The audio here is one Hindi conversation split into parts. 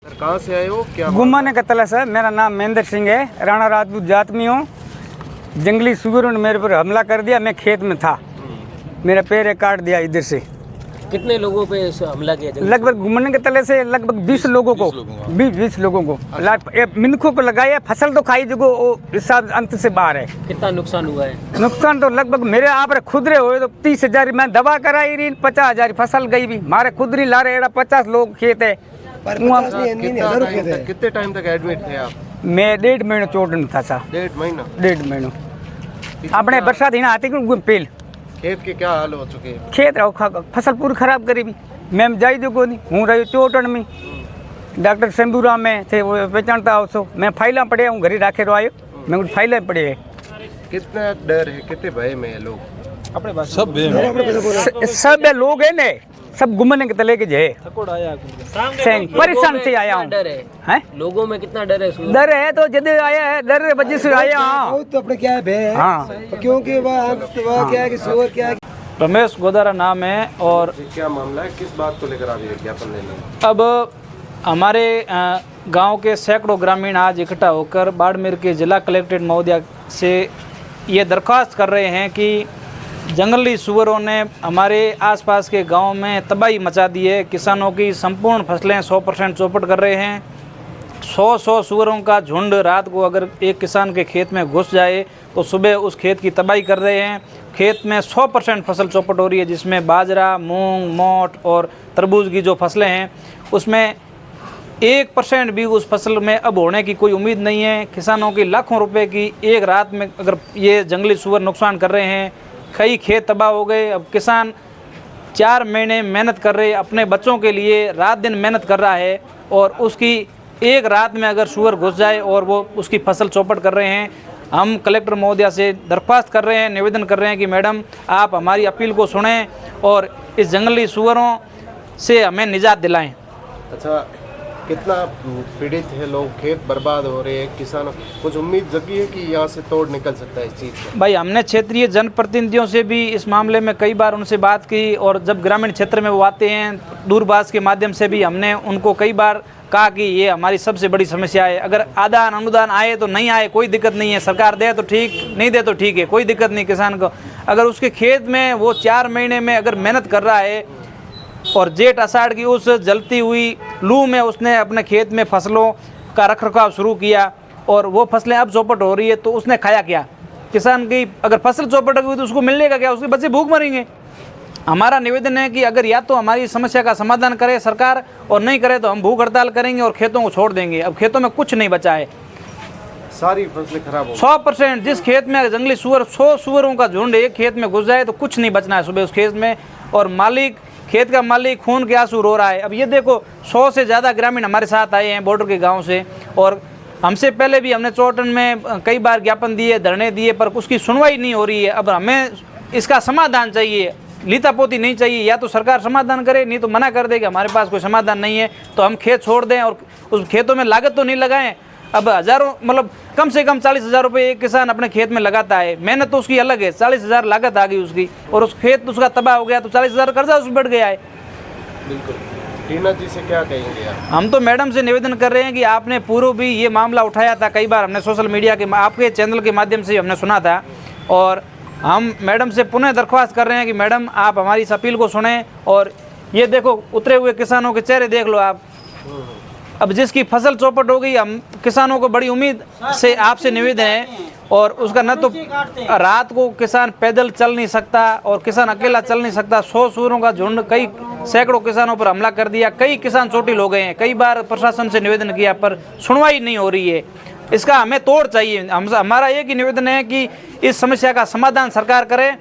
कहाँ से आए हो, क्या गुम्माने का तला सर। मेरा नाम महेंद्र सिंह है, राणा राजपूत जात में हूँ। जंगली सुअरों ने मेरे पर हमला कर दिया, मैं खेत में था, मेरा पैर काट दिया इधर से। कितने लोगों पे हमला किया? लगभग गुम्माने के तले से लगभग 20 लोगों को 20 लोगों को मिनखों को लगाया। फसल तो खाई जो हिसाब अंत से बाहर है। कितना नुकसान हुआ है? नुकसान तो लगभग मेरे आप रे खुदरे हुए तो 30,000 मैं दवा कराई रही, 50,000 फसल गई भी मारे खुदरी ला रहे। 50 लोग खेत है। कितने टाइम तक एडमिट थे आप? मैं 1.5 महीना चोट में था सर। 1.5 महीना अपने बरसात ही ना आती क्यों पेल। खेत के क्या हाल हो चुके हैं? खेत फसल पूरी खराब करी भी। मैं जाई जो नहीं हूँ रही चोटन में। डॉक्टर शंभूराम में थे, वो पहचानता हो सो। मैं फाइला पड़े हूँ घरी राखे आयो, मैं कुछ फाइला पड़े है। कितना डर है, कितने भय में है लोग? अपने सब लोग है ने, सब घूमने के तले के जे परेशान से आया हूँ। डर है लोगों में, कितना डर है? डर है तो जब आया है, डर वजह से आया। हाँ तो अपने क्या है भय, हाँ क्योंकि वह क्या है कि सुअर क्या है। रमेश गोदारा नाम है। और क्या मामला है, किस बात को लेकर आप ये ज्ञापन लेने? अब हमारे गांव के सैकड़ों ग्रामीण आज इकट्ठा होकर बाड़मेर के जिला कलेक्ट्रेट महोदया से ये दरख्वास्त कर रहे हैं कि जंगली सुअरों ने हमारे आसपास के गांव में तबाही मचा दी है। किसानों की संपूर्ण फसलें 100% चौपट कर रहे हैं। 100 सुअरों का झुंड रात को अगर एक किसान के खेत में घुस जाए तो सुबह उस खेत की तबाही कर रहे हैं। खेत में 100% फसल चौपट हो रही है, जिसमें बाजरा, मूंग, मोट और तरबूज की जो फसलें हैं उसमें 1% भी उस फसल में अब होने की कोई उम्मीद नहीं है। किसानों की लाखों रुपए की एक रात में अगर ये जंगली सुअर नुकसान कर रहे हैं, कई खेत तबाह हो गए। अब किसान 4 महीने मेहनत कर रहे, अपने बच्चों के लिए रात दिन मेहनत कर रहा है और उसकी एक रात में अगर सुअर घुस जाए और वो उसकी फसल चौपट कर रहे हैं। हम कलेक्टर महोदया से दरख्वास्त कर रहे हैं, निवेदन कर रहे हैं कि मैडम आप हमारी अपील को सुनें और इस जंगली सुअरों से हमें निजात दिलाएं। अच्छा, कितना पीड़ित है लोग, खेत बर्बाद हो रहे हैं, किसानों कुछ उम्मीद जगी है कि यहाँ से तोड़ निकल सकता है इस चीज़ का? भाई हमने क्षेत्रीय जनप्रतिनिधियों से भी इस मामले में कई बार उनसे बात की और जब ग्रामीण क्षेत्र में वो आते हैं दूरभाष के माध्यम से भी हमने उनको कई बार कहा कि ये हमारी सबसे बड़ी समस्या है। अगर आदान अनुदान आए तो नहीं आए कोई दिक्कत नहीं है, सरकार दे तो ठीक, नहीं दे तो ठीक है, कोई दिक्कत नहीं किसान को। अगर उसके खेत में वो 4 महीने में अगर मेहनत कर रहा है और जेठ आषाढ़ की उस जलती हुई लू में उसने अपने खेत में फसलों का रखरखाव शुरू किया और वो फसलें अब चौपट हो रही है तो उसने खाया क्या? किसान की अगर फसल चौपट हुई तो उसको मिलने का क्या? उसके बच्चे भूख मरेंगे। हमारा निवेदन है कि अगर या तो हमारी समस्या का समाधान करे सरकार और नहीं करे तो हम भूख हड़ताल करेंगे और खेतों को छोड़ देंगे। अब खेतों में कुछ नहीं बचा है, सारी फसलें खराब हो 100%। जिस खेत में जंगली सुअर 100 सुअरों का झुंड एक खेत में घुस जाए तो कुछ नहीं बचना है सुबह उस खेत में। और मालिक, खेत का मालिक खून के आंसू रो रहा है। अब ये देखो 100 से ज़्यादा ग्रामीण हमारे साथ आए हैं बॉर्डर के गांव से और हमसे पहले भी हमने चौटन में कई बार ज्ञापन दिए, धरने दिए, पर उसकी सुनवाई नहीं हो रही है। अब हमें इसका समाधान चाहिए, लीतापोती नहीं चाहिए। या तो सरकार समाधान करे, नहीं तो मना कर दे कि हमारे पास कोई समाधान नहीं है तो हम खेत छोड़ दें और उस खेतों में लागत तो नहीं लगाएं। अब हज़ारों मतलब कम से कम 40,000 रुपये एक किसान अपने खेत में लगाता है, मेहनत तो उसकी अलग है, 40,000 लागत आ गई उसकी और उस खेत उसका तबाह हो गया तो 40,000 कर्जा उसमें बढ़ गया है। बिल्कुल। टीना जी से क्या कहेंगे आप? हम तो मैडम से निवेदन कर रहे हैं कि आपने पूर्व भी ये मामला उठाया था, कई बार हमने सोशल मीडिया के आपके चैनल के माध्यम से हमने सुना था और हम मैडम से पुनः दरख्वास्त कर रहे हैं कि मैडम आप हमारी इस अपील को सुनें। और ये देखो उतरे हुए किसानों के चेहरे देख लो आप। अब जिसकी फसल चौपट हो गई, हम किसानों को बड़ी उम्मीद से आपसे निवेदन है और उसका न तो रात को किसान पैदल चल नहीं सकता और किसान अकेला चल नहीं सकता। 100 सुअरों का झुंड कई सैकड़ों किसानों पर हमला कर दिया, कई किसान चोटिल हो गए हैं। कई बार प्रशासन से निवेदन किया पर सुनवाई नहीं हो रही है। इसका हमें तोड़ चाहिए। हमारा एक ही निवेदन है कि इस समस्या का समाधान सरकार करे।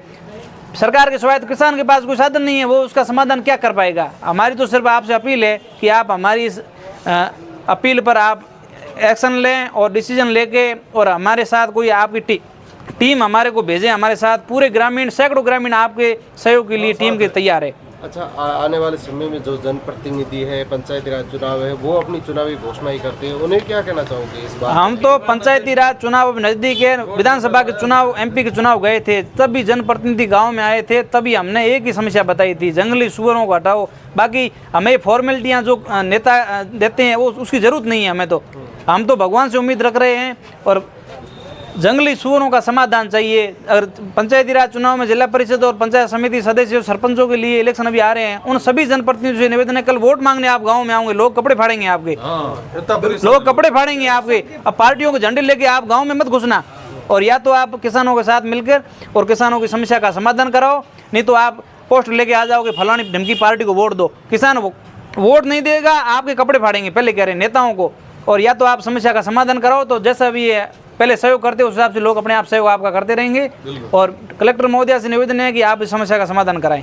सरकार के सिवाय तो किसान के पास कोई साधन नहीं है, वो उसका समाधान क्या कर पाएगा। हमारी तो सिर्फ आपसे अपील है कि आप हमारी इस अपील पर आप एक्शन लें और डिसीजन लेके और हमारे साथ कोई आपकी टीम हमारे को भेजें। हमारे साथ पूरे ग्रामीण, सैकड़ों ग्रामीण आपके सहयोग के लिए टीम के तैयार है। अच्छा, आने वाले समय में जो जनप्रतिनिधि है, पंचायती राज चुनाव है, वो अपनी चुनावी घोषणा ही करते हैं, उन्हें क्या कहना चाहोगे इस बार? हम तो पंचायती राज चुनाव अब नज़दीक है, विधानसभा के चुनाव, एमपी के चुनाव गए थे, तब भी जनप्रतिनिधि गांव में आए थे, तभी हमने एक ही समस्या बताई थी, जंगली सुअरों को हटाओ। बाकी हमें फॉर्मेलिटियां जो नेता देते हैं वो उसकी ज़रूरत नहीं है हमें तो। हम तो भगवान से उम्मीद रख रहे हैं और जंगली सुअरों का समाधान चाहिए। अगर पंचायती राज चुनाव में जिला परिषद और पंचायत समिति सदस्य और सरपंचों के लिए इलेक्शन अभी आ रहे हैं, उन सभी जनप्रतिनिधियों से निवेदन है, कल वोट मांगने आप गांव में आओगे, लोग कपड़े फाड़ेंगे आपके, लोग कपड़े फाड़ेंगे आपके। अब पार्टियों के झंडे लेके आप गाँव में मत घुसना, और या तो आप किसानों के साथ मिलकर और किसानों की समस्या का समाधान कराओ, नहीं तो आप पोस्ट लेके आ जाओगे फलानी ढमकी पार्टी को वोट दो। किसान वोट नहीं देगा, आपके कपड़े फाड़ेंगे पहले कह रहे हैं नेताओं को। और या तो आप समस्या का समाधान कराओ, तो जैसा भी है पहले सहयोग करते उस हिसाब से लोग अपने आप सहयोग आपका करते रहेंगे। और कलेक्टर महोदया से निवेदन है कि आप इस समस्या का समाधान कराएं।